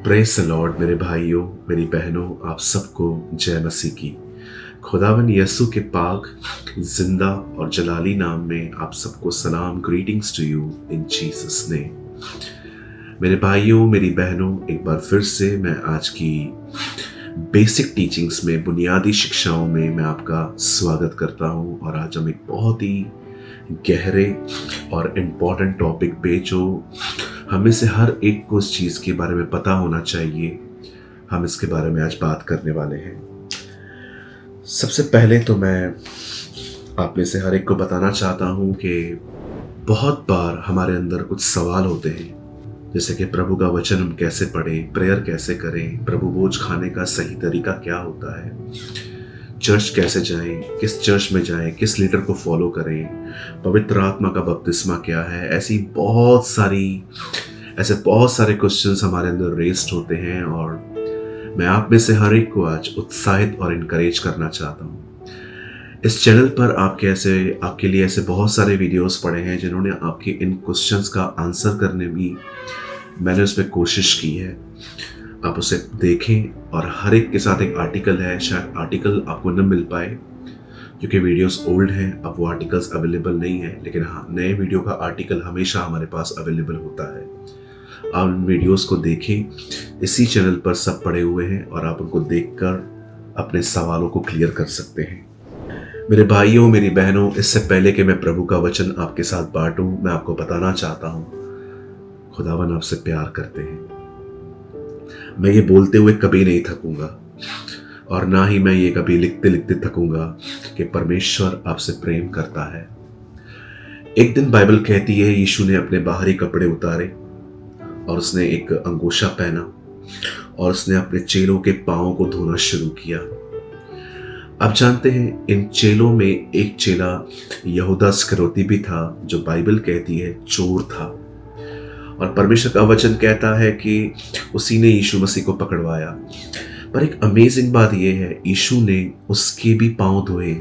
Praise the Lord मेरे भाइयों, मेरी बहनों, आप सबको जय मसीह की। खुदावन यीशु के पाक, जिंदा और जलाली नाम में आप सबको सलाम, greetings to you in Jesus name. मेरे भाइयों, मेरी बहनों, एक बार फिर से मैं आज की बेसिक टीचिंग्स में, बुनियादी शिक्षाओं में मैं आपका स्वागत करता हूं। और आज हम एक बहुत ही गहरे और इम्पॉर्टेंट टॉपिक पे, जो हमें से हर एक को इस चीज़ के बारे में पता होना चाहिए, हम इसके बारे में आज बात करने वाले हैं। सबसे पहले तो मैं आप में से हर एक को बताना चाहता हूँ कि बहुत बार हमारे अंदर कुछ सवाल होते हैं, जैसे कि प्रभु का वचन हम कैसे पढ़ें, प्रेयर कैसे करें, प्रभु भोज खाने का सही तरीका क्या होता है, चर्च कैसे जाएं, किस चर्च में जाएं, किस लीडर को फॉलो करें, पवित्र आत्मा का बपतिस्मा क्या है। ऐसे बहुत सारे क्वेश्चंस हमारे अंदर रेस्ड होते हैं और मैं आप में से हर एक को आज उत्साहित और इनकरेज करना चाहता हूँ। इस चैनल पर आपके लिए ऐसे बहुत सारे वीडियोस पड़े हैं जिन्होंने आपके इन क्वेश्चंस का आंसर करने भी मैंने उस पर कोशिश की है। आप उसे देखें। और हर एक के साथ एक आर्टिकल है, शायद आर्टिकल आपको न मिल पाए क्योंकि वीडियोस ओल्ड हैं, अब वो आर्टिकल्स अवेलेबल नहीं है, लेकिन हाँ, नए वीडियो का आर्टिकल हमेशा हमारे पास अवेलेबल होता है। आप उन वीडियोस को देखें, इसी चैनल पर सब पड़े हुए हैं और आप उनको देखकर अपने सवालों को क्लियर कर सकते हैं। मेरे भाइयों, मेरी बहनों, इससे पहले कि मैं प्रभु का वचन आपके साथ बांटूं, मैं आपको बताना चाहता हूं, खुदावन आपसे प्यार करते हैं। मैं ये बोलते हुए कभी नहीं थकूंगा और ना ही मैं ये कभी लिखते लिखते थकूंगा कि परमेश्वर आपसे प्रेम करता है। एक दिन बाइबल कहती है, यीशु ने अपने बाहरी कपड़े उतारे और उसने एक अंगोछा पहना और उसने अपने चेलों के पांवों को धोना शुरू किया। आप जानते हैं, इन चेलों में एक चेला यहूदा इस्करियोती भी था, जो बाइबल कहती है चोर था। और परमेश्वर का वचन कहता है कि उसी ने यीशु मसीह को पकड़वाया। पर एक अमेजिंग बात यह है, यीशु ने उसके भी पांव धोए।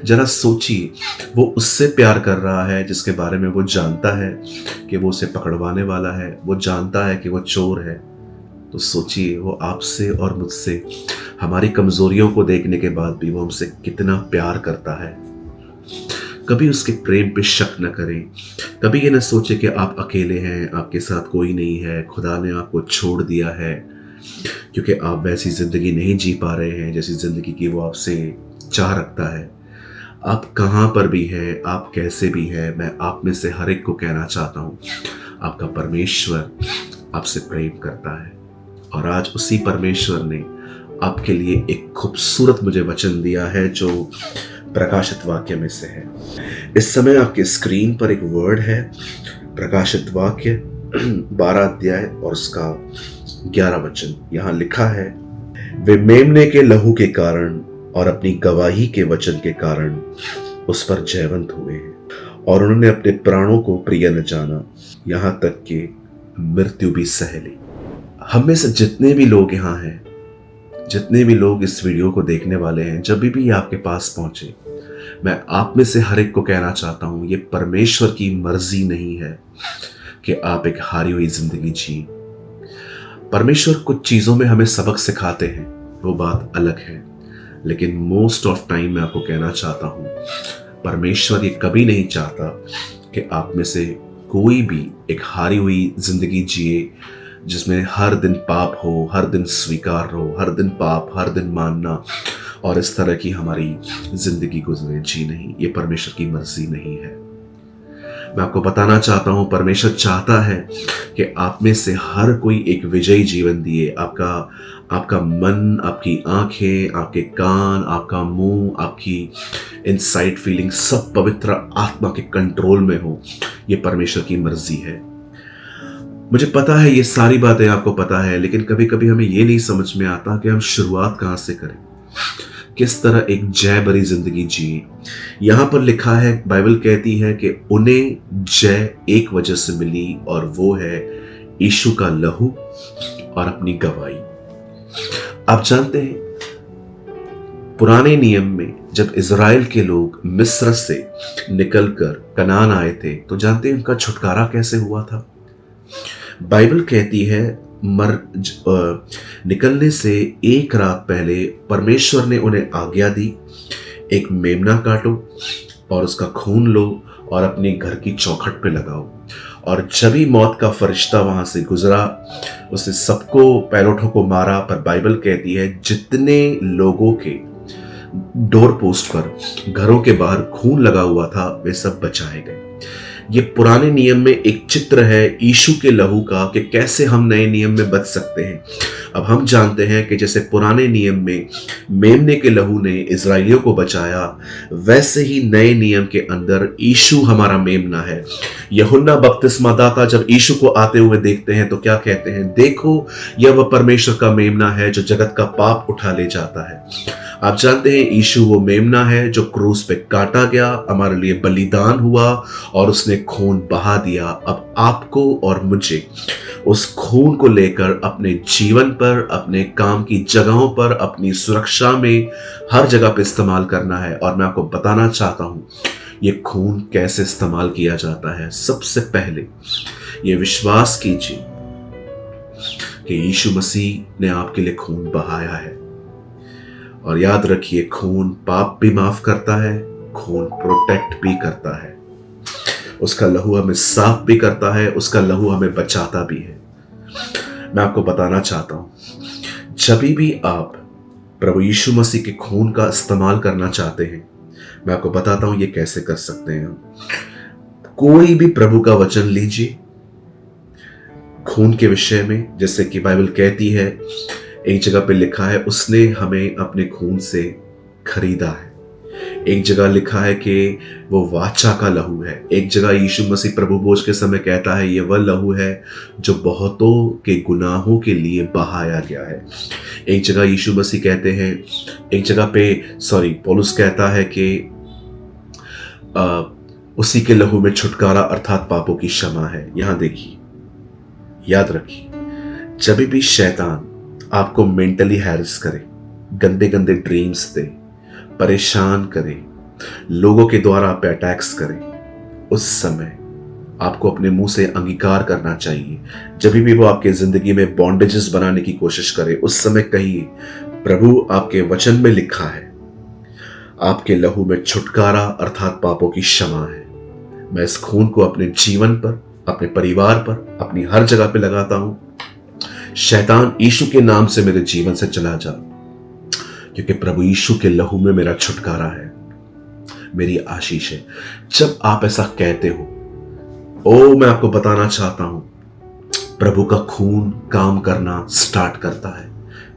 जरा सोचिए, वो उससे प्यार कर रहा है जिसके बारे में वो जानता है कि वो उसे पकड़वाने वाला है, वो जानता है कि वो चोर है। तो सोचिए, वो आपसे और मुझसे, हमारी कमजोरियों को देखने के बाद भी वो हमसे कितना प्यार करता है। कभी उसके प्रेम पे शक न करें। कभी ये न सोचे कि आप अकेले हैं, आपके साथ कोई नहीं है, खुदा ने आपको छोड़ दिया है क्योंकि आप वैसी जिंदगी नहीं जी पा रहे हैं जैसी जिंदगी की वो आपसे चाह रखता है। आप कहाँ पर भी है, आप कैसे भी है, मैं आप में से हर एक को कहना चाहता हूँ, आपका परमेश्वर आपसे प्रेम करता है। और आज उसी परमेश्वर ने आपके लिए एक खूबसूरत मुझे वचन दिया है, जो प्रकाशित वाक्य में से है। इस समय आपके स्क्रीन पर एक वर्ड है, प्रकाशित वाक्य 12 अध्याय और उसका 11 वचन। यहाँ लिखा है, वे मेमने के लहू के कारण और अपनी गवाही के वचन के कारण उस पर जयवंत हुए और उन्होंने अपने प्राणों को प्रिय न जाना, यहाँ तक कि मृत्यु भी सह ली। हम में से जितने भी लोग यहाँ हैं, जितने भी लोग इस वीडियो को देखने वाले हैं, जब भी आपके पास पहुंचे, मैं आप में से हर एक को कहना चाहता हूं, ये परमेश्वर की मर्जी नहीं है कि आप एक हारी हुई जिंदगी जिए। परमेश्वर कुछ चीजों में हमें सबक सिखाते हैं, वो बात अलग है, लेकिन मोस्ट ऑफ टाइम मैं आपको कहना चाहता हूं, परमेश्वर ये कभी नहीं चाहता कि आप में से कोई भी एक हारी हुई जिंदगी जिए, जिसमें हर दिन पाप हो, हर दिन स्वीकार हो, हर दिन पाप, हर दिन मानना और इस तरह की हमारी जिंदगी गुजरे। जी नहीं, ये परमेश्वर की मर्जी नहीं है। मैं आपको बताना चाहता हूं, परमेश्वर चाहता है कि आप में से हर कोई एक विजयी जीवन दिए। आपका मन, आपकी आंखें, आपके कान, आपका मुंह, आपकी इनसाइड फीलिंग सब पवित्र आत्मा के कंट्रोल में हो। ये परमेश्वर की मर्जी है। मुझे पता है ये सारी बातें आपको पता है, लेकिन कभी कभी हमें ये नहीं समझ में आता कि हम शुरुआत कहां से करें, किस तरह एक जय भरी जिंदगी जिए। यहां पर लिखा है, बाइबल कहती है कि उन्हें जय एक वजह से मिली और वो है यीशु का लहू और अपनी गवाही। आप जानते हैं, पुराने नियम में जब इज़राइल के लोग मिस्र से निकलकर कनान आए थे, तो जानते हैं उनका छुटकारा कैसे हुआ था। बाइबल कहती है निकलने से एक रात पहले परमेश्वर ने उन्हें आज्ञा दी, एक मेमना काटो और उसका खून लो और अपने घर की चौखट पे लगाओ। और जब ही मौत का फरिश्ता वहां से गुजरा, उसने सबको पैरोठों को मारा। पर बाइबल कहती है जितने लोगों के डोर पोस्ट पर, घरों के बाहर खून लगा हुआ था, वे सब बचाए गए। ये पुराने नियम में एक चित्र है यीशु के लहू का, कि कैसे हम नए नियम में बच सकते हैं। अब हम जानते हैं कि जैसे पुराने नियम में मेमने के लहू ने इजराइलियों को बचाया, वैसे ही नए नियम के अंदर यीशु हमारा मेमना है। यूहन्ना बपतिस्मा दाता जब यीशु को आते हुए देखते हैं तो क्या कहते हैं? देखो, यह वह परमेश्वर का मेमना है जो जगत का पाप उठा ले जाता है। आप जानते हैं यीशु वो मेमना है जो क्रूस पे काटा गया, हमारे लिए बलिदान हुआ और उसने खून बहा दिया। अब आपको और मुझे उस खून को लेकर अपने जीवन पर, अपने काम की जगहों पर, अपनी सुरक्षा में हर जगह पे इस्तेमाल करना है। और मैं आपको बताना चाहता हूं ये खून कैसे इस्तेमाल किया जाता है। सबसे पहले ये विश्वास कीजिए कि यीशु मसीह ने आपके लिए खून बहाया है। और याद रखिए, खून पाप भी माफ करता है, खून प्रोटेक्ट भी करता है, उसका लहू हमें साफ भी करता है, उसका लहू हमें बचाता भी है। मैं आपको बताना चाहता हूं, जब भी आप प्रभु यीशु मसीह के खून का इस्तेमाल करना चाहते हैं, मैं आपको बताता हूं ये कैसे कर सकते हैं। कोई भी प्रभु का वचन लीजिए खून के विषय में, जैसे कि बाइबल कहती है, एक जगह पे लिखा है उसने हमें अपने खून से खरीदा है। एक जगह लिखा है कि वो वाचा का लहू है। एक जगह यीशु मसीह प्रभु भोज के समय कहता है ये वह लहू है जो बहुतों के गुनाहों के लिए बहाया गया है। एक जगह यीशु मसीह कहते हैं, एक जगह पे पौलुस कहता है कि उसी के लहू में छुटकारा अर्थात पापों की क्षमा है। यहां देखिए, याद रखिए, जब भी शैतान आपको मेंटली हैरेस करे, गंदे गंदे ड्रीम्स दे, परेशान करे, लोगों के द्वारा आप पे अटैक्स करे, उस समय आपको अपने मुंह से अंगीकार करना चाहिए। जब भी वो आपके जिंदगी में बॉन्डेजेस बनाने की कोशिश करे, उस समय कहिए, प्रभु आपके वचन में लिखा है आपके लहू में छुटकारा अर्थात पापों की क्षमा है। मैं इस खून को अपने जीवन पर, अपने परिवार पर, अपनी हर जगह पे लगाता हूं। शैतान यीशु के नाम से मेरे जीवन से चला जा, क्योंकि प्रभु यीशु के लहू में मेरा छुटकारा है, मेरी आशीष है। जब आप ऐसा कहते हो, मैं आपको बताना चाहता हूं, प्रभु का खून काम करना स्टार्ट करता है।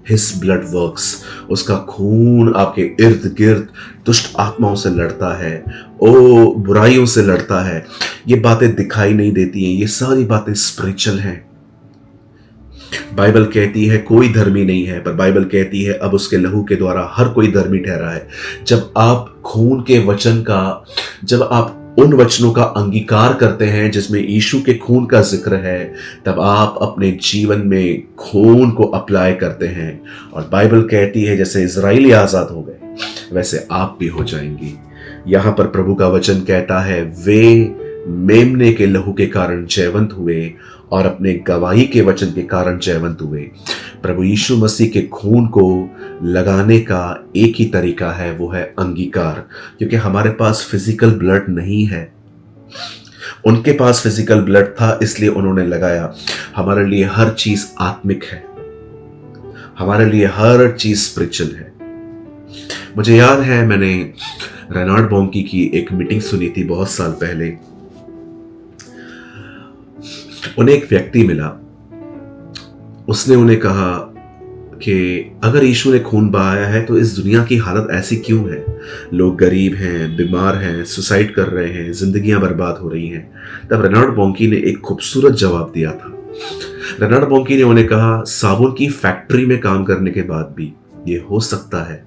His blood works, उसका खून आपके इर्द गिर्द दुष्ट आत्माओं से लड़ता है, बुराइयों से लड़ता है। ये बातें दिखाई नहीं देती हैं, ये सारी बातें स्पिरिचुअल हैं। बाइबल कहती है कोई धर्मी नहीं है, पर बाइबल कहती है अब उसके लहू के द्वारा हर कोई धर्मी ठहरा है। जब आप खून के वचन का, जब आप उन वचनों का अंगीकार करते हैं जिसमें यीशु के खून का जिक्र है, तब आप अपने जीवन में खून को अप्लाई करते हैं। और बाइबल कहती है जैसे इजराइली आजाद हो गए, वैसे आप भी हो जाएंगे। यहां पर प्रभु का वचन कहता है वे मेमने के लहू के कारण जयवंत हुए और अपने गवाही के वचन के कारण जयवंत हुए। प्रभु यीशु मसीह के खून को लगाने का एक ही तरीका है, वो है अंगीकार। क्योंकि हमारे पास फिजिकल ब्लड नहीं है, उनके पास फिजिकल ब्लड था इसलिए उन्होंने लगाया। हमारे लिए हर चीज आत्मिक है, हमारे लिए हर चीज स्पिरिचुअल है। मुझे याद है मैंने रेनार्ड बॉन्की की एक मीटिंग सुनी थी बहुत साल पहले। उन्हें एक व्यक्ति मिला, उसने उन्हें कहा कि अगर यीशु ने खून बहाया है तो इस दुनिया की हालत ऐसी क्यों है? लोग गरीब हैं, बीमार हैं, सुसाइड कर रहे हैं, जिंदगियां बर्बाद हो रही हैं। तब रेनार्ड बॉन्की ने एक खूबसूरत जवाब दिया था। रेनार्ड बॉन्की ने उन्हें कहा, साबुन की फैक्ट्री में काम करने के बाद भी ये हो सकता है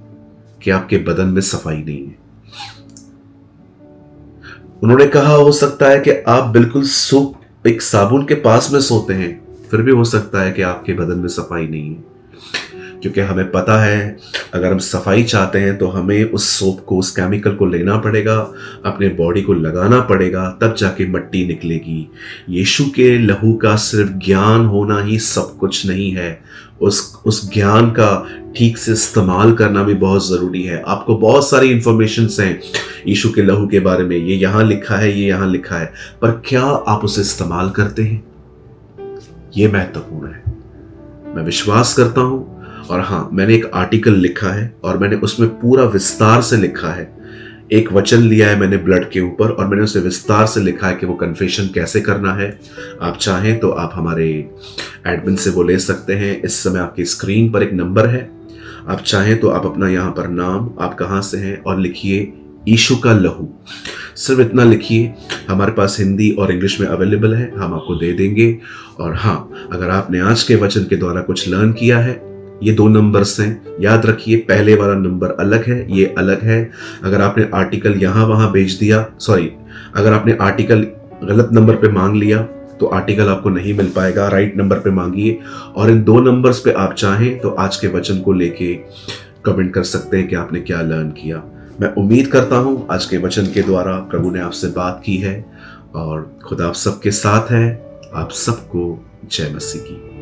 कि आपके बदन में सफाई नहीं है। उन्होंने कहा हो सकता है कि आप बिल्कुल एक साबुन के पास में सोते हैं, फिर भी हो सकता है कि आपके बदन में सफाई नहीं है। क्योंकि हमें पता है अगर हम सफाई चाहते हैं तो हमें उस सोप को, उस केमिकल को लेना पड़ेगा, अपने बॉडी को लगाना पड़ेगा, तब जाके मिट्टी निकलेगी। यीशु के लहू का सिर्फ ज्ञान होना ही सब कुछ नहीं है, उस ज्ञान का ठीक से इस्तेमाल करना भी बहुत ज़रूरी है। आपको बहुत सारी इंफॉर्मेशंस हैं यीशु के लहू के बारे में, ये यहाँ लिखा है, ये यहाँ लिखा है, पर क्या आप उसे इस्तेमाल करते हैं? ये महत्वपूर्ण है। मैं विश्वास करता हूं, और हाँ, मैंने एक आर्टिकल लिखा है और मैंने उसमें पूरा विस्तार से लिखा है। एक वचन लिया है मैंने ब्लड के ऊपर और मैंने उसे विस्तार से लिखा है कि वो कन्फेशन कैसे करना है। आप चाहें तो आप हमारे एडमिन से वो ले सकते हैं। इस समय आपकी स्क्रीन पर एक नंबर है, आप चाहें तो आप अपना यहाँ पर नाम, आप कहाँ से हैं, और लिखिए यीशु का लहू। सिर्फ इतना लिखिए। हमारे पास हिंदी और इंग्लिश में अवेलेबल है, हम आपको दे देंगे। और हाँ, अगर आपने आज के वचन के द्वारा कुछ लर्न किया है, ये 2 नंबर्स हैं, याद रखिए। पहले वाला नंबर अलग है, ये अलग है। अगर आपने आर्टिकल यहाँ वहाँ भेज दिया, अगर आपने आर्टिकल गलत नंबर पे मांग लिया तो आर्टिकल आपको नहीं मिल पाएगा। राइट नंबर पे मांगिए, और इन 2 नंबर्स पे आप चाहें तो आज के वचन को लेके कमेंट कर सकते हैं कि आपने क्या लर्न किया। मैं उम्मीद करता हूं आज के वचन के द्वारा प्रभु ने आपसे बात की है, और खुदा आप सबके साथ है। आप सबको जय मसीह की।